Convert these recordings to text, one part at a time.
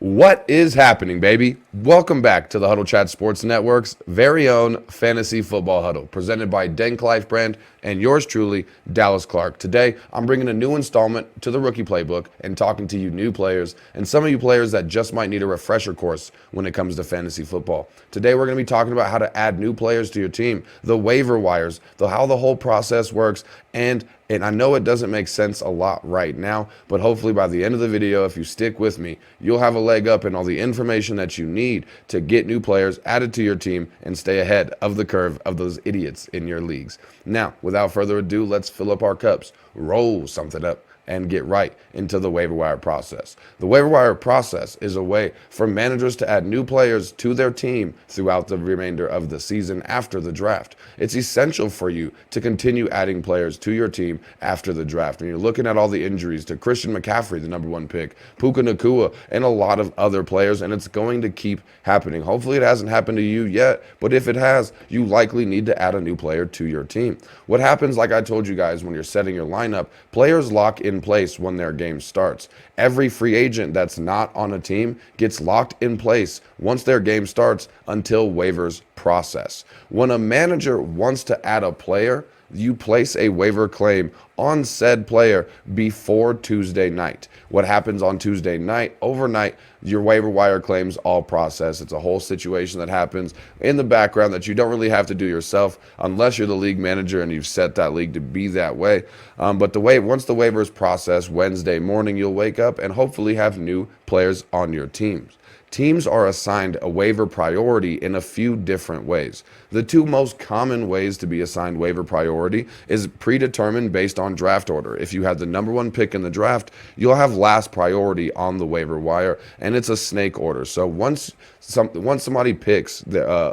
What is happening, baby? Welcome back to the Huddle Chat Sports Network's very own Fantasy Football Huddle, presented by Danklyfe brand and yours truly, Dallas Clark. Today, I'm bringing a new installment to the Rookie Playbook and talking to you new players and some of you players that just might need a refresher course when it comes to fantasy football. Today, we're going to be talking about how to add new players to your team, the waiver wires, how the whole process works, and I know it doesn't make sense a lot right now, but hopefully by the end of the video, if you stick with me, you'll have a leg up in all the information that you need to get new players added to your team and stay ahead of the curve of those idiots in your leagues. Now, without further ado, let's fill up our cups, roll something up, and get right into the waiver wire process. The waiver wire process is a way for managers to add new players to their team throughout the remainder of the season after the draft. It's essential for you to continue adding players to your team after the draft. When you're looking at all the injuries to Christian McCaffrey, the #1 pick, Puka Nacua, and a lot of other players, and it's going to keep happening. Hopefully it hasn't happened to you yet, but if it has, you likely need to add a new player to your team. What happens, like I told you guys, when you're setting your lineup, players lock in place when their game starts. Every free agent that's not on a team gets locked in place once their game starts until waivers process. When a manager wants to add a player, you place a waiver claim on said player before Tuesday night. What happens on Tuesday night, overnight, your waiver wire claims all process. It's a whole situation that happens in the background that you don't really have to do yourself unless you're the league manager and you've set that league to be that way. But once the waiver is processed Wednesday morning, you'll wake up and hopefully have new players on your teams. Teams are assigned a waiver priority in a few different ways. The two most common ways to be assigned waiver priority is predetermined based on draft order. If you had the #1 pick in the draft, you'll have last priority on the waiver wire, and it's a snake order. So once somebody picks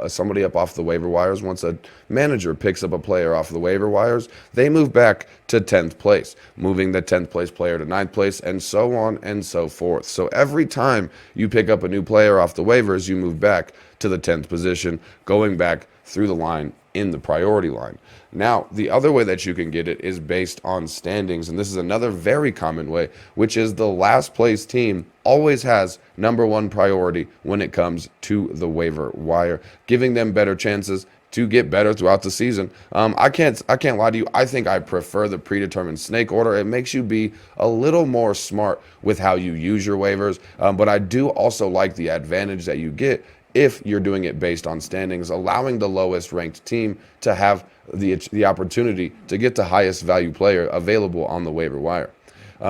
somebody up off the waiver wires, once a manager picks up a player off the waiver wires, they move back to 10th place, moving the 10th place player to 9th place, and so on and so forth. So every time you pick up a new player off the waivers, you move back to the 10th position, going back through the line in the priority line. Now, the other way that you can get it is based on standings, and this is another very common way, which is the last place team always has #1 priority when it comes to the waiver wire, giving them better chances to get better throughout the season. I can't lie to you. I think I prefer the predetermined snake order. It makes you be a little more smart with how you use your waivers, but I do also like the advantage that you get if you're doing it based on standings, allowing the lowest ranked team to have the opportunity to get the highest value player available on the waiver wire.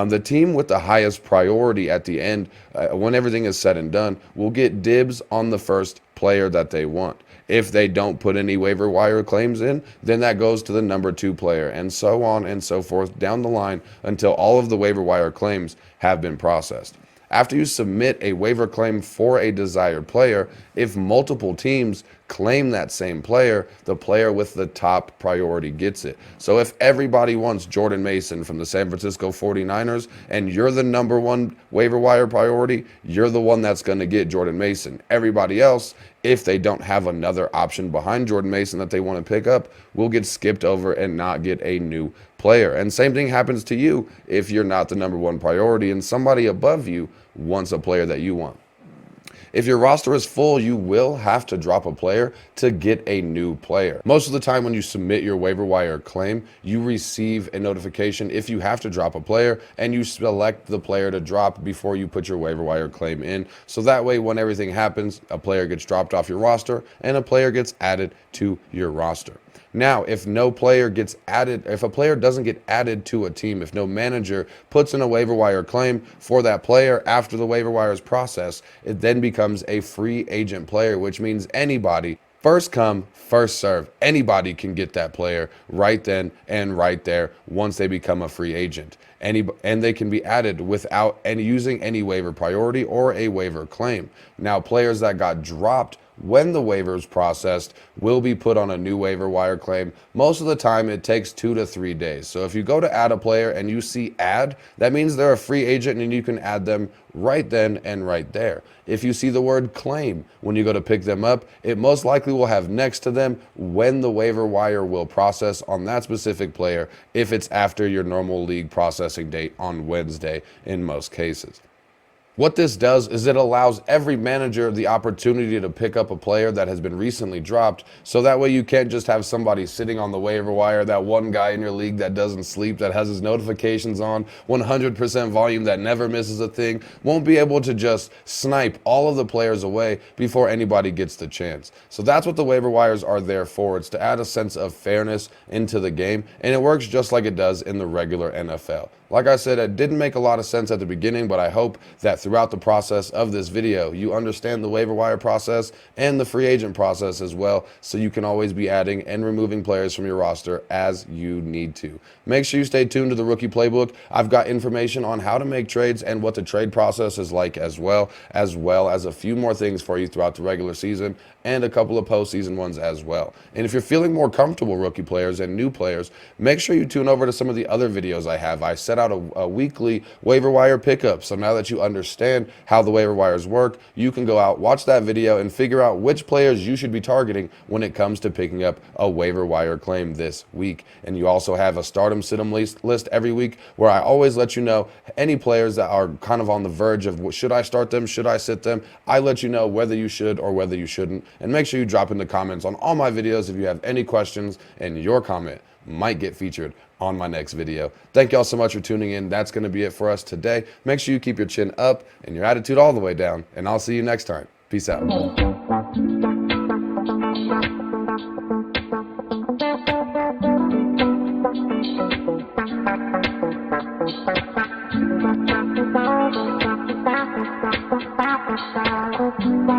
The team with the highest priority at the end, when everything is said and done, will get dibs on the first player that they want. If they don't put any waiver wire claims in, then that goes to the #2 player, and so on and so forth down the line until all of the waiver wire claims have been processed. After you submit a waiver claim for a desired player, if multiple teams claim that same player, the player with the top priority gets it. So if everybody wants Jordan Mason from the San Francisco 49ers and you're the #1 waiver wire priority, you're the one that's going to get Jordan Mason. Everybody else, if they don't have another option behind Jordan Mason that they want to pick up, will get skipped over and not get a new player. And same thing happens to you if you're not the #1 priority and somebody above you wants a player that you want. If your roster is full, you will have to drop a player to get a new player. Most of the time when you submit your waiver wire claim, you receive a notification if you have to drop a player, and you select the player to drop before you put your waiver wire claim in. So that way, when everything happens, a player gets dropped off your roster and a player gets added to your roster. Now, if no player gets added, if a player doesn't get added to a team, if no manager puts in a waiver wire claim for that player after the waiver wire is processed, it then becomes a free agent player, which means anybody, first come, first serve, anybody can get that player right then and right there once they become a free agent. And they can be added without using any waiver priority or a waiver claim. Now, players that got dropped when the waiver is processed will be put on a new waiver wire claim. Most of the time, it takes 2 to 3 days. So if you go to add a player and you see add, that means they're a free agent and you can add them right then and right there. If you see the word claim when you go to pick them up, it most likely will have next to them when the waiver wire will process on that specific player if it's after your normal league processing date on Wednesday in most cases. What this does is it allows every manager the opportunity to pick up a player that has been recently dropped, so that way you can't just have somebody sitting on the waiver wire, that one guy in your league that doesn't sleep, that has his notifications on, 100% volume, that never misses a thing, won't be able to just snipe all of the players away before anybody gets the chance. So that's what the waiver wires are there for. It's to add a sense of fairness into the game, and it works just like it does in the regular NFL. Like I said, it didn't make a lot of sense at the beginning, but I hope that throughout the process of this video, you understand the waiver wire process and the free agent process as well, so you can always be adding and removing players from your roster as you need to. Make sure you stay tuned to the Rookie Playbook. I've got information on how to make trades and what the trade process is like as well as a few more things for you throughout the regular season and a couple of postseason ones as well. And if you're feeling more comfortable, rookie players and new players, make sure you tune over to some of the other videos I have. I set out a weekly waiver wire pickup. So now that you understand how the waiver wires work, you can go out, watch that video, and figure out which players you should be targeting when it comes to picking up a waiver wire claim this week. And you also have a stardom sit-em list every week where I always let you know any players that are kind of on the verge of should I start them, should I sit them. I let you know whether you should or whether you shouldn't. And make sure you drop in the comments on all my videos if you have any questions, and your comment might get featured on my next video. Thank y'all so much for tuning in. That's going to be it for us today. Make sure you keep your chin up and your attitude all the way down, and I'll see you next time. Peace out. Bye.